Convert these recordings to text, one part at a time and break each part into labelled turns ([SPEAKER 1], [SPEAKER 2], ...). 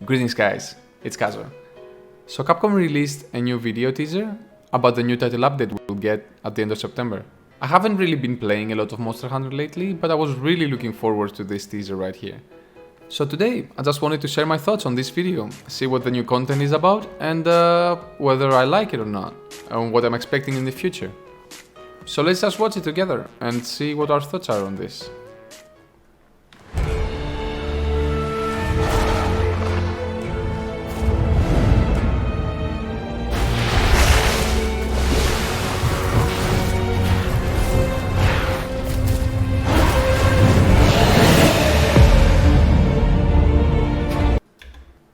[SPEAKER 1] Greetings guys, it's Kazo. So Capcom released a new video teaser about the new title update we'll get at the end of September. I haven't really been playing a lot of Monster Hunter lately, but I was really looking forward to this teaser right here. So today, I just wanted to share my thoughts on this video, see what the new content is about, and whether I like it or not, and what I'm expecting in the future. So let's just watch it together and see what our thoughts are on this.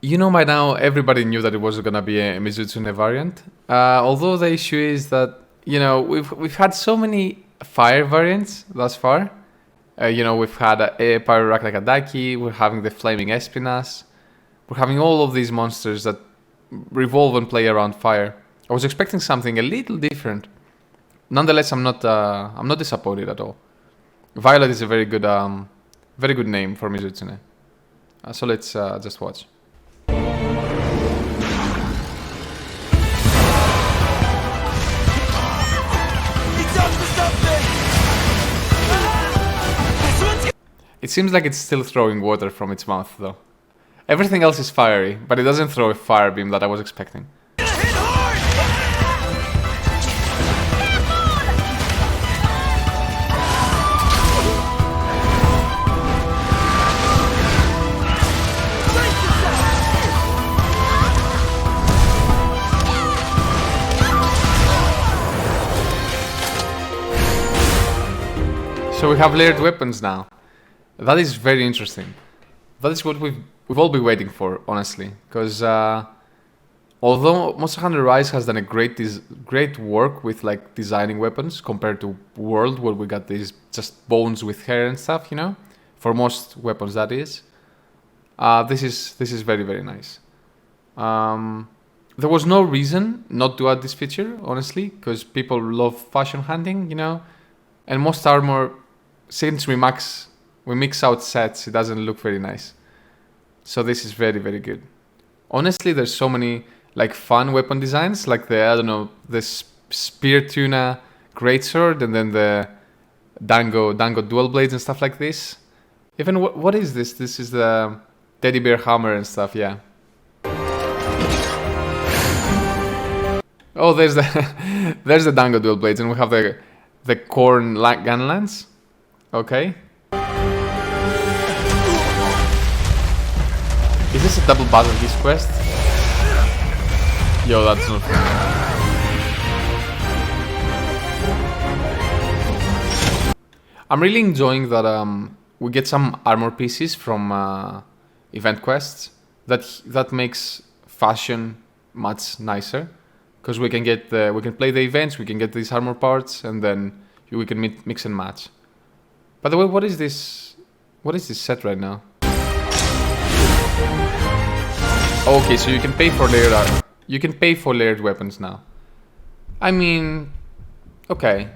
[SPEAKER 1] You know, by now everybody knew that it was gonna be a Mizutsune variant. Although the issue is that, you know, we've had so many fire variants thus far. You know, we've had a Pyrorak like Adaki, we're having the Flaming Espinas, we're having all of these monsters that revolve and play around fire. I was expecting something a little different. Nonetheless, I'm not disappointed at all. Violet is a very good name for Mizutsune. So let's just watch. It seems like it's still throwing water from its mouth, though. Everything else is fiery, but it doesn't throw a fire beam that I was expecting. So we have layered weapons now. That is very interesting. That is what we've all been waiting for, honestly. Because although Monster Hunter Rise has done a great work with like designing weapons compared to World, where we got these just bones with hair and stuff, you know, for most weapons that is. This is very, very nice. There was no reason not to add this feature, honestly, because people love fashion hunting, you know, and most armor, since we mix out sets, it doesn't look very nice. So this is very, very good. Honestly, there's so many like fun weapon designs, like the, I don't know, the Spear Tuna Greatsword, and then the Dango Dual Blades and stuff like this. Even what is this? This is the Teddy Bear Hammer and stuff, yeah. Oh, there's the Dango Dual Blades, and we have the Corn Gun Lance. Okay. Is this a double Battle Geese quest? Yo, that's not fair. I'm really enjoying that we get some armor pieces from event quests. That makes fashion much nicer, because we can play the events, we can get these armor parts, and then we can mix and match. By the way, what is this set right now? Okay, so you can pay for layered armor. You can pay for layered weapons now. I mean, okay,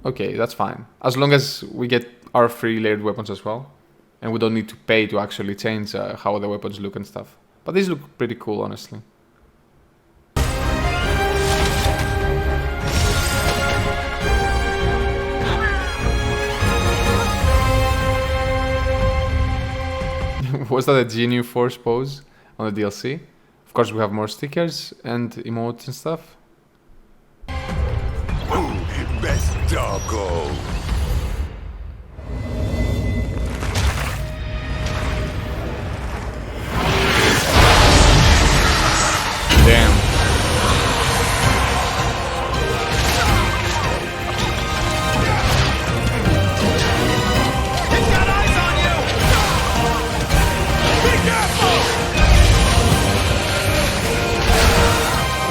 [SPEAKER 1] that's fine. As long as we get our free layered weapons as well, and we don't need to pay to actually change how the weapons look and stuff. But these look pretty cool, honestly. Was that a GNU Force pose on the DLC? Of course, we have more stickers and emotes and stuff.
[SPEAKER 2] Best doggo.
[SPEAKER 1] Damn.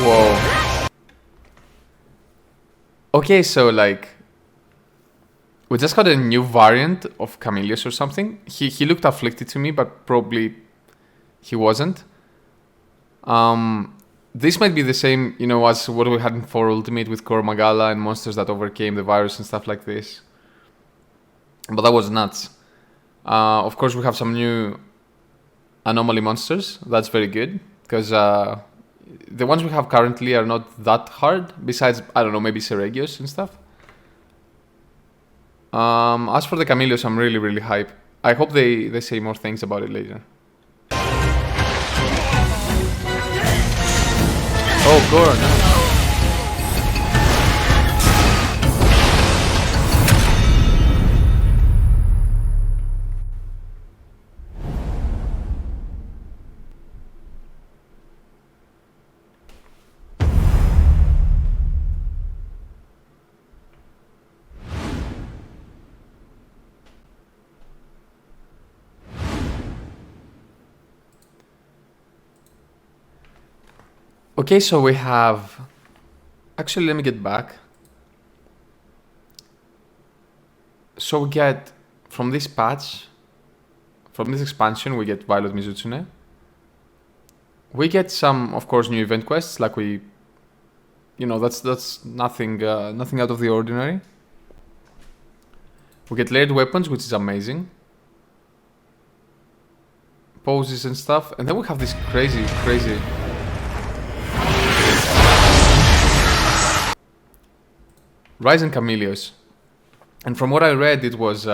[SPEAKER 1] Whoa. Okay, so like we just got a new variant of Camillus or something. He looked afflicted to me, but probably he wasn't. This might be the same, you know, as what we had in 4 Ultimate with Koromagala and monsters that overcame the virus and stuff like this. But that was nuts. Of course, we have some new anomaly monsters. That's very good, because the ones we have currently are not that hard, besides, I don't know, maybe Seregios and stuff. As for the Chameleos, I'm really, really hype. I hope they say more things about it later. Oh, Goron. Okay, so we have... Actually, let me get back. So we get, from this patch, from this expansion, we get Violet Mizutsune. We get some, of course, new event quests, like we... You know, that's nothing, nothing out of the ordinary. We get layered weapons, which is amazing. Poses and stuff. And then we have this crazy... Rising Chameleos. And from what I read, it was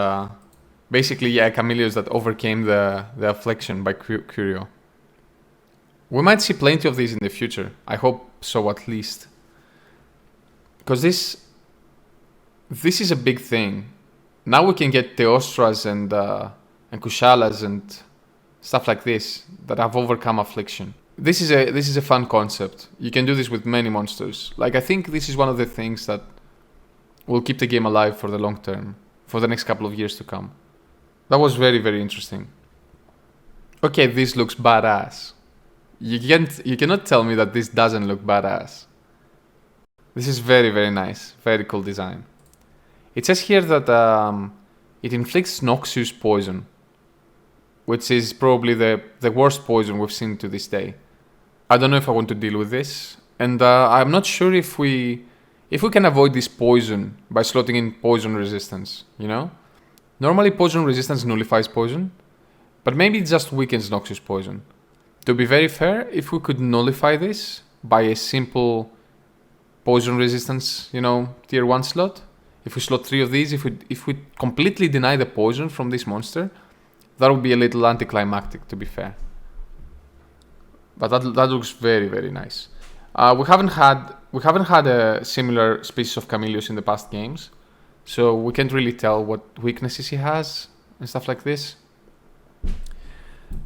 [SPEAKER 1] basically, yeah, Chameleos that overcame the affliction by Curio. We might see plenty of these in the future. I hope so, at least. Because this is a big thing. Now we can get Teostras and Kushalas and stuff like this that have overcome affliction. This is a fun concept. You can do this with many monsters. Like, I think this is one of the things that will keep the game alive for the long term, for the next couple of years to come. That was very, very interesting. Okay, this looks badass. You cannot tell me that this doesn't look badass. This is very, very nice. Very cool design. It says here that it inflicts noxious poison, which is probably the worst poison we've seen to this day. I don't know if I want to deal with this, and I'm not sure if we can avoid this poison by slotting in poison resistance, you know? Normally poison resistance nullifies poison, but maybe it just weakens noxious poison. To be very fair, if we could nullify this by a simple poison resistance, you know, tier 1 slot, if we slot 3 of these, if we completely deny the poison from this monster, that would be a little anticlimactic, to be fair. But that looks very, very nice. We haven't had a similar species of Chameleos in the past games, so we can't really tell what weaknesses he has and stuff like this.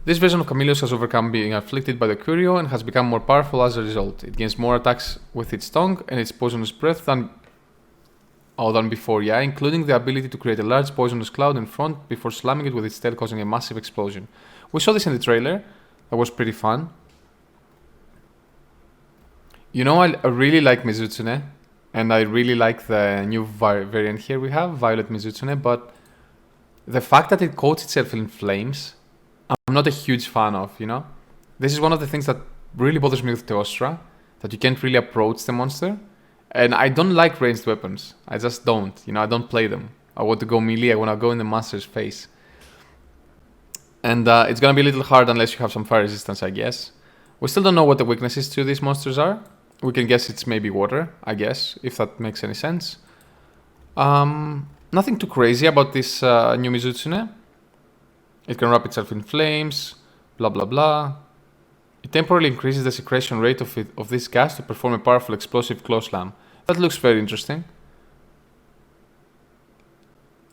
[SPEAKER 1] This version of Chameleos has overcome being afflicted by the Curio and has become more powerful as a result. It gains more attacks with its tongue and its poisonous breath than before, yeah, including the ability to create a large poisonous cloud in front before slamming it with its tail, causing a massive explosion. We saw this in the trailer. That was pretty fun. You know, I really like Mizutsune, and I really like the new variant here we have, Violet Mizutsune, but the fact that it coats itself in flames, I'm not a huge fan of, you know? This is one of the things that really bothers me with Teostra, that you can't really approach the monster, and I don't like ranged weapons. I just don't, you know, I don't play them. I want to go melee, I want to go in the monster's face. And it's gonna be a little hard unless you have some fire resistance, I guess. We still don't know what the weaknesses to these monsters are. We can guess it's maybe water, I guess, if that makes any sense. Nothing too crazy about this new Mizutsune. It can wrap itself in flames, blah blah blah. It temporarily increases the secretion rate of this gas to perform a powerful explosive claw slam. That looks very interesting.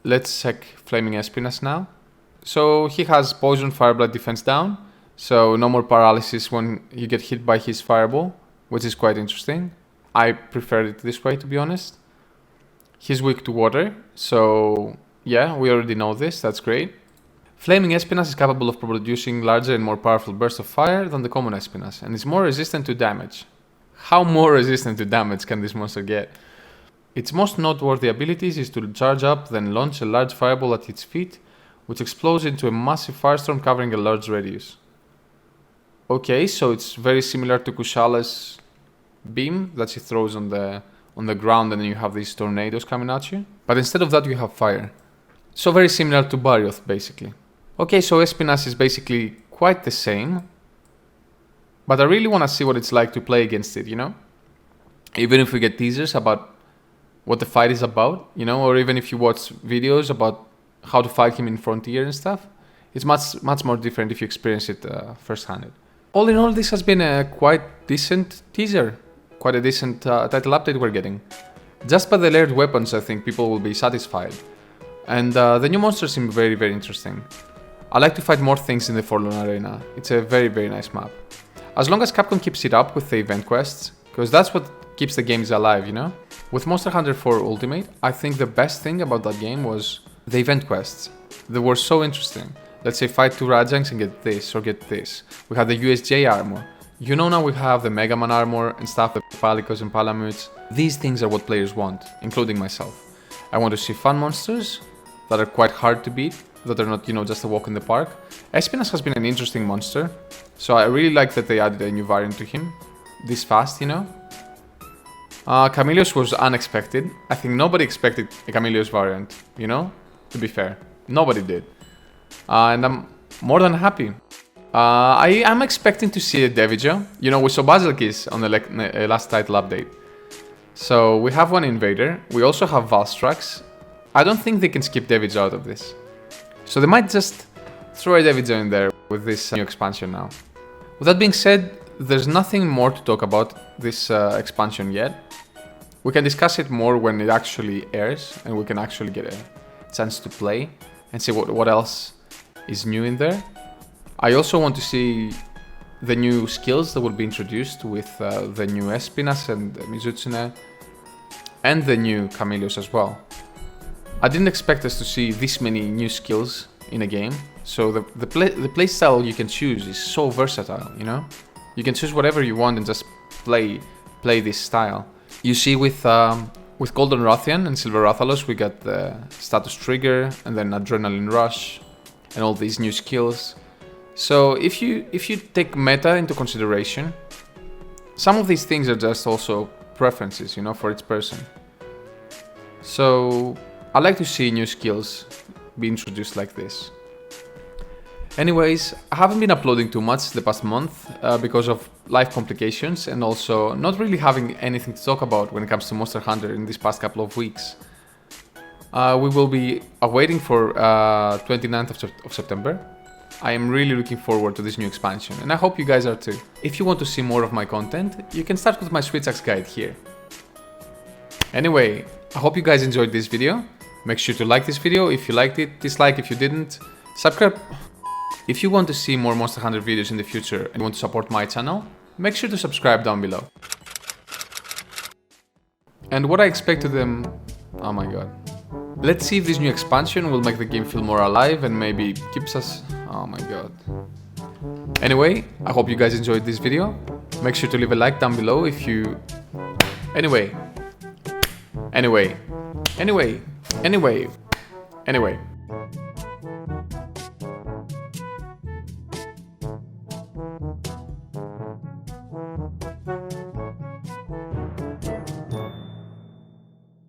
[SPEAKER 1] Let's check Flaming Espinas now. So he has Poison Fireblood defense down, so no more paralysis when you get hit by his fireball, which is quite interesting. I prefer it this way, to be honest. He's weak to water, so yeah, we already know this, that's great. Flaming Espinas is capable of producing larger and more powerful bursts of fire than the common Espinas, and is more resistant to damage. How more resistant to damage can this monster get? Its most noteworthy abilities is to charge up, then launch a large fireball at its feet, which explodes into a massive firestorm covering a large radius. Okay, so it's very similar to Kushala's beam that she throws on the ground, and then you have these tornadoes coming at you. But instead of that, you have fire. So very similar to Barioth, basically. Okay, so Espinas is basically quite the same. But I really want to see what it's like to play against it, you know? Even if we get teasers about what the fight is about, you know, or even if you watch videos about how to fight him in Frontier and stuff, it's much more different if you experience it first-handed. All in all, this has been a quite decent teaser, quite a decent title update we're getting. Just by the layered weapons, I think people will be satisfied. And the new monsters seem very, very interesting. I like to fight more things in the Forlorn Arena. It's a very, very nice map. As long as Capcom keeps it up with the event quests, because that's what keeps the games alive, you know? With Monster Hunter 4 Ultimate, I think the best thing about that game was the event quests. They were so interesting. Let's say fight 2 Rajangs and get this or get this. We had the USJ armor. You know, now we have the Mega Man armor and stuff, the Palicos and Palamutes. These things are what players want, including myself. I want to see fun monsters that are quite hard to beat, that are not, you know, just a walk in the park. Espinas has been an interesting monster, so I really like that they added a new variant to him this fast, you know. Chameleos was unexpected. I think nobody expected a Chameleos variant, you know, to be fair. Nobody did. And I'm more than happy. I am expecting to see a Devijo. You know, we saw Basilkis on the last title update. So we have one Invader. We also have Valstrax. I don't think they can skip Devijo out of this. So they might just throw a Devijo in there with this new expansion now. With that being said, there's nothing more to talk about this expansion yet. We can discuss it more when it actually airs and we can actually get a chance to play and see what else is new in there. I also want to see the new skills that will be introduced with the new Espinas and Mizutsune and the new Chameleos as well. I didn't expect us to see this many new skills in a game, so the playstyle you can choose is so versatile, you know? You can choose whatever you want and just play this style. You see with Golden Rathian and Silver Rathalos we got the Status Trigger and then Adrenaline Rush and all these new skills. So if you take meta into consideration, some of these things are just also preferences, you know, for each person. So I like to see new skills be introduced like this. Anyways, I haven't been uploading too much the past month because of life complications and also not really having anything to talk about when it comes to Monster Hunter in these past couple of weeks. We will be awaiting for 29th of September. I am really looking forward to this new expansion and I hope you guys are too. If you want to see more of my content, you can start with my Switch Axe guide here. Anyway, I hope you guys enjoyed this video. Make sure to like this video if you liked it, dislike if you didn't, subscribe. If you want to see more Monster Hunter videos in the future and want to support my channel, make sure to subscribe down below. And what I expect of them... oh my god. Let's see if this new expansion will make the game feel more alive and maybe keeps us... oh my god. Anyway, I hope you guys enjoyed this video. Make sure to leave a like down below if you... Anyway. Anyway.